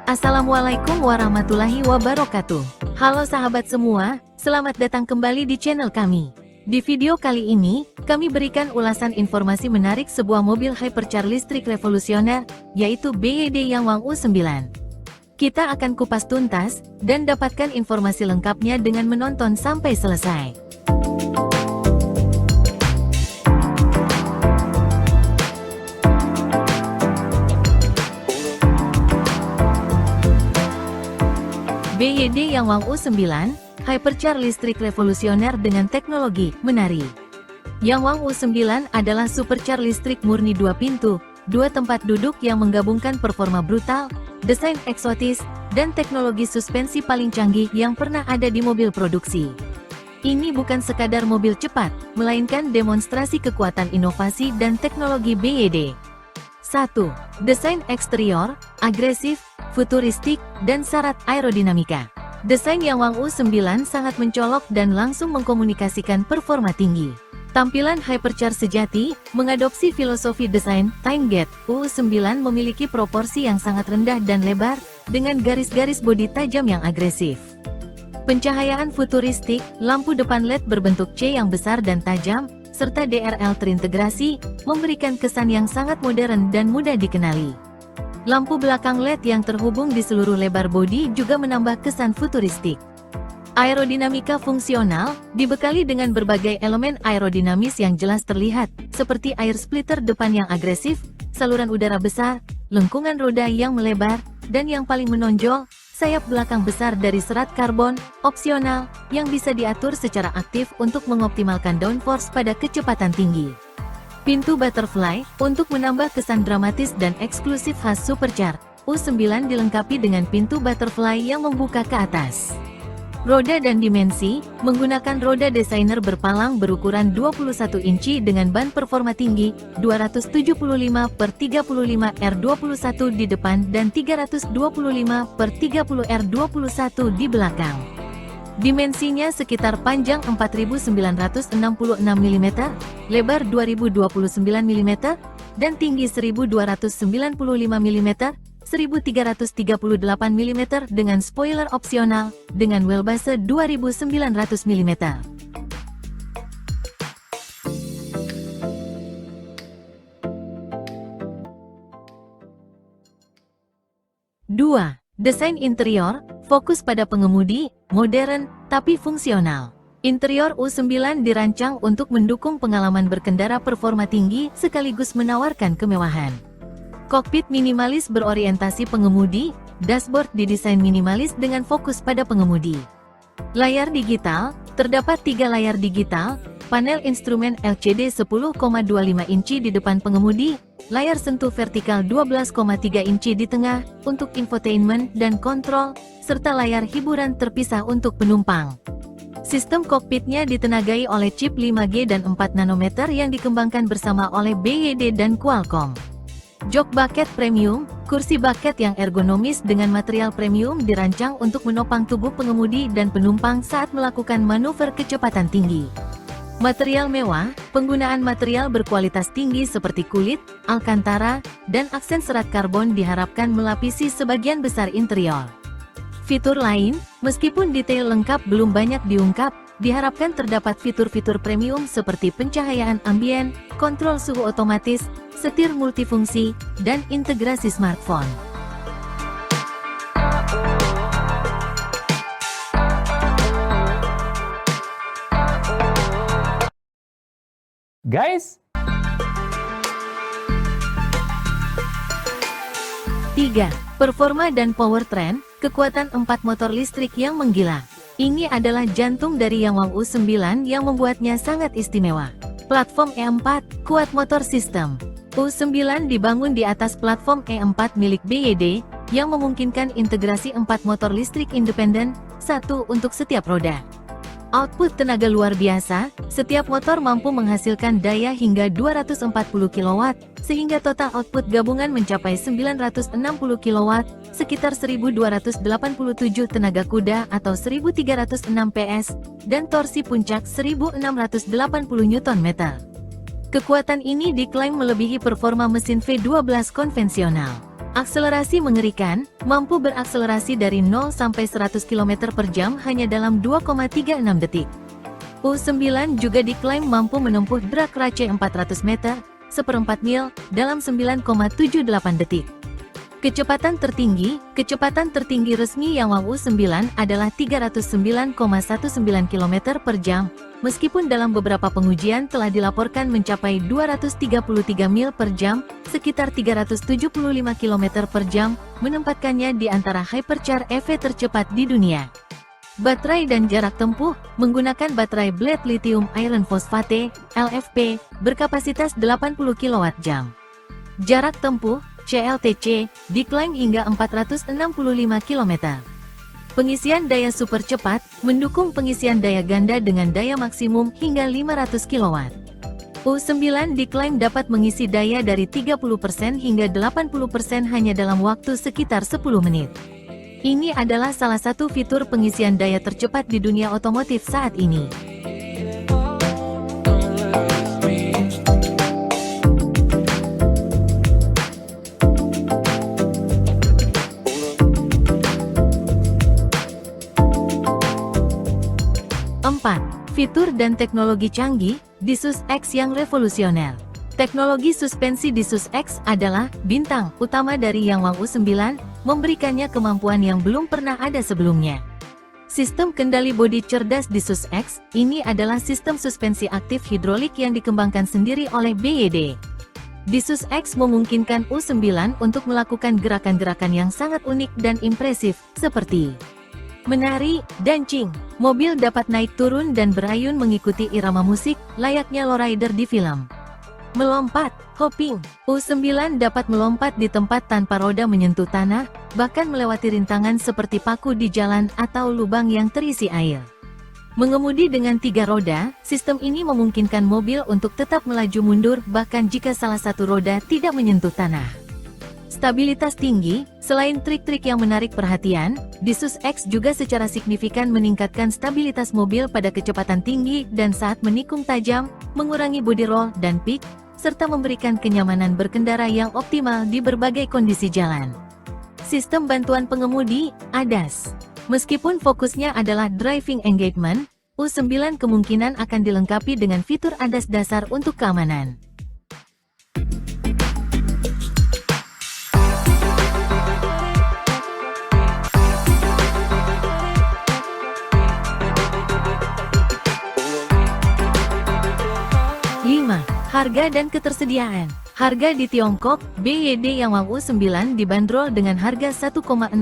Assalamualaikum warahmatullahi wabarakatuh. Halo sahabat semua, selamat datang kembali di channel kami. Di video kali ini, kami berikan ulasan informasi menarik sebuah mobil hypercar listrik revolusioner, yaitu BYD Yanguang U9. Kita akan kupas tuntas, dan dapatkan informasi lengkapnya dengan menonton sampai selesai. BYD Yanguang U9, hypercar listrik revolusioner dengan teknologi menari. Yanguang U9 adalah supercar listrik murni 2 pintu, 2 tempat duduk yang menggabungkan performa brutal, desain eksotis, dan teknologi suspensi paling canggih yang pernah ada di mobil produksi. Ini bukan sekadar mobil cepat, melainkan demonstrasi kekuatan inovasi dan teknologi BYD. 1. Desain eksterior, agresif, futuristik, dan syarat aerodinamika. Desain Yanguang U9 sangat mencolok dan langsung mengkomunikasikan performa tinggi. Tampilan hypercar sejati, mengadopsi filosofi desain Time Gate. U9 memiliki proporsi yang sangat rendah dan lebar, dengan garis-garis bodi tajam yang agresif. Pencahayaan futuristik, lampu depan LED berbentuk C yang besar dan tajam, serta DRL terintegrasi, memberikan kesan yang sangat modern dan mudah dikenali. Lampu belakang LED yang terhubung di seluruh lebar bodi juga menambah kesan futuristik. Aerodinamika fungsional, dibekali dengan berbagai elemen aerodinamis yang jelas terlihat, seperti air splitter depan yang agresif, saluran udara besar, lengkungan roda yang melebar, dan yang paling menonjol, sayap belakang besar dari serat karbon, opsional, yang bisa diatur secara aktif untuk mengoptimalkan downforce pada kecepatan tinggi. Pintu butterfly, untuk menambah kesan dramatis dan eksklusif khas supercar, U9 dilengkapi dengan pintu butterfly yang membuka ke atas. Roda dan dimensi, menggunakan roda desainer berpalang berukuran 21 inci dengan ban performa tinggi, 275/35 R21 di depan dan 325/30 R21 di belakang. Dimensinya sekitar panjang 4.966 mm, lebar 2.029 mm, dan tinggi 1.295 mm, 1.338 mm dengan spoiler opsional, dengan wheelbase 2.900 mm. 2. Desain interior, fokus pada pengemudi, modern, tapi fungsional. Interior U9 dirancang untuk mendukung pengalaman berkendara performa tinggi sekaligus menawarkan kemewahan. Kokpit minimalis berorientasi pengemudi, dashboard didesain minimalis dengan fokus pada pengemudi. Layar digital, terdapat 3 layar digital, panel instrumen LCD 10,25 inci di depan pengemudi, layar sentuh vertikal 12,3 inci di tengah, untuk infotainment dan kontrol, serta layar hiburan terpisah untuk penumpang. Sistem kokpitnya ditenagai oleh chip 5G dan 4 nanometer yang dikembangkan bersama oleh BYD dan Qualcomm. Jok bucket premium, kursi bucket yang ergonomis dengan material premium dirancang untuk menopang tubuh pengemudi dan penumpang saat melakukan manuver kecepatan tinggi. Material mewah, penggunaan material berkualitas tinggi seperti kulit, alcantara, dan aksen serat karbon diharapkan melapisi sebagian besar interior. Fitur lain, meskipun detail lengkap belum banyak diungkap, diharapkan terdapat fitur-fitur premium seperti pencahayaan ambien, kontrol suhu otomatis, setir multifungsi, dan integrasi smartphone. Guys, 3. Performa dan powertrain, kekuatan 4 motor listrik yang menggila. Ini adalah jantung dari Yanguang U9 yang membuatnya sangat istimewa. Platform E4, kuat motor sistem. U9 dibangun di atas platform E4 milik BYD, yang memungkinkan integrasi 4 motor listrik independen, 1 untuk setiap roda. Output tenaga luar biasa, setiap motor mampu menghasilkan daya hingga 240 kW, sehingga total output gabungan mencapai 960 kW, sekitar 1287 tenaga kuda atau 1306 PS, dan torsi puncak 1680 Nm. Kekuatan ini diklaim melebihi performa mesin V12 konvensional. Akselerasi mengerikan, mampu berakselerasi dari 0 sampai 100 km per jam hanya dalam 2,36 detik. U9 juga diklaim mampu menempuh drag race 400 meter, seperempat mil, dalam 9,78 detik. Kecepatan tertinggi resmi Yang Wang U9 adalah 309,19 km per jam, meskipun dalam beberapa pengujian telah dilaporkan mencapai 233 mil per jam, sekitar 375 km per jam, menempatkannya di antara hypercar EV tercepat di dunia. Baterai dan jarak tempuh, menggunakan baterai blade lithium iron phosphate, LFP, berkapasitas 80 kWh. Jarak tempuh, CLTC, diklaim hingga 465 km. Pengisian daya super cepat, mendukung pengisian daya ganda dengan daya maksimum hingga 500 kW. U9 diklaim dapat mengisi daya dari 30% hingga 80% hanya dalam waktu sekitar 10 menit. Ini adalah salah satu fitur pengisian daya tercepat di dunia otomotif saat ini. Fitur dan teknologi canggih, Disus X yang revolusioner. Teknologi suspensi Disus X adalah bintang utama dari Yang Wang U9, memberikannya kemampuan yang belum pernah ada sebelumnya. Sistem kendali bodi cerdas Disus X, ini adalah sistem suspensi aktif hidrolik yang dikembangkan sendiri oleh BYD. Disus X memungkinkan U9 untuk melakukan gerakan-gerakan yang sangat unik dan impresif, seperti menari, dancing. Mobil dapat naik turun dan berayun mengikuti irama musik, layaknya lowrider di film. Melompat, hopping. U9 dapat melompat di tempat tanpa roda menyentuh tanah, bahkan melewati rintangan seperti paku di jalan atau lubang yang terisi air. Mengemudi dengan 3 roda, sistem ini memungkinkan mobil untuk tetap melaju mundur bahkan jika salah satu roda tidak menyentuh tanah. Stabilitas tinggi, selain trik-trik yang menarik perhatian, Disus X juga secara signifikan meningkatkan stabilitas mobil pada kecepatan tinggi dan saat menikung tajam, mengurangi body roll dan pitch, serta memberikan kenyamanan berkendara yang optimal di berbagai kondisi jalan. Sistem bantuan pengemudi, ADAS. Meskipun fokusnya adalah driving engagement, U9 kemungkinan akan dilengkapi dengan fitur ADAS dasar untuk keamanan. Harga dan ketersediaan. Harga di Tiongkok, BYD Yang Wang U9 dibanderol dengan harga 1,68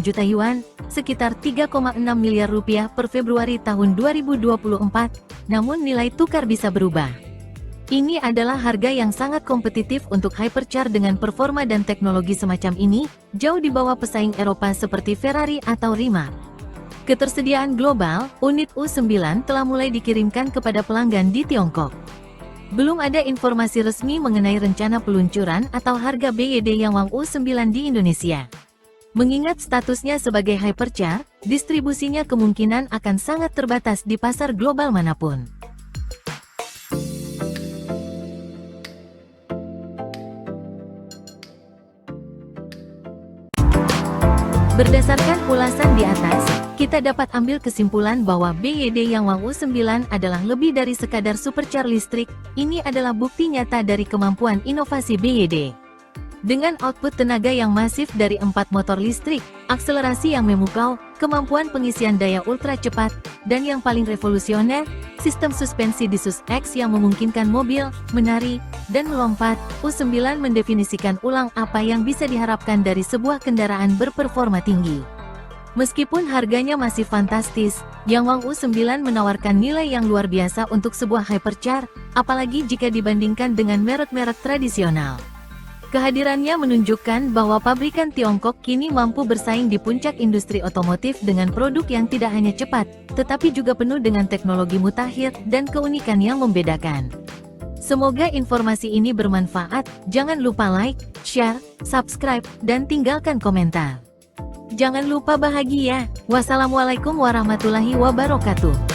juta yuan, sekitar 3,6 miliar rupiah per Februari tahun 2024, namun nilai tukar bisa berubah. Ini adalah harga yang sangat kompetitif untuk hypercar dengan performa dan teknologi semacam ini, jauh di bawah pesaing Eropa seperti Ferrari atau Rimac. Ketersediaan global, unit U9 telah mulai dikirimkan kepada pelanggan di Tiongkok. Belum ada informasi resmi mengenai rencana peluncuran atau harga BYD Yang Wang U9 di Indonesia. Mengingat statusnya sebagai hypercar, distribusinya kemungkinan akan sangat terbatas di pasar global manapun. Berdasarkan ulasan di atas, kita dapat ambil kesimpulan bahwa BYD Yang Wang U9 adalah lebih dari sekadar supercar listrik. Ini adalah bukti nyata dari kemampuan inovasi BYD. Dengan output tenaga yang masif dari 4 motor listrik, akselerasi yang memukau, kemampuan pengisian daya ultra cepat, dan yang paling revolusioner, sistem suspensi Disus X yang memungkinkan mobil, menari, dan melompat, U9 mendefinisikan ulang apa yang bisa diharapkan dari sebuah kendaraan berperforma tinggi. Meskipun harganya masih fantastis, Yang Wang U9 menawarkan nilai yang luar biasa untuk sebuah hypercar, apalagi jika dibandingkan dengan merek-merek tradisional. Kehadirannya menunjukkan bahwa pabrikan Tiongkok kini mampu bersaing di puncak industri otomotif dengan produk yang tidak hanya cepat, tetapi juga penuh dengan teknologi mutakhir dan keunikan yang membedakan. Semoga informasi ini bermanfaat. Jangan lupa like, share, subscribe, dan tinggalkan komentar. Jangan lupa bahagia. Wassalamualaikum warahmatullahi wabarakatuh.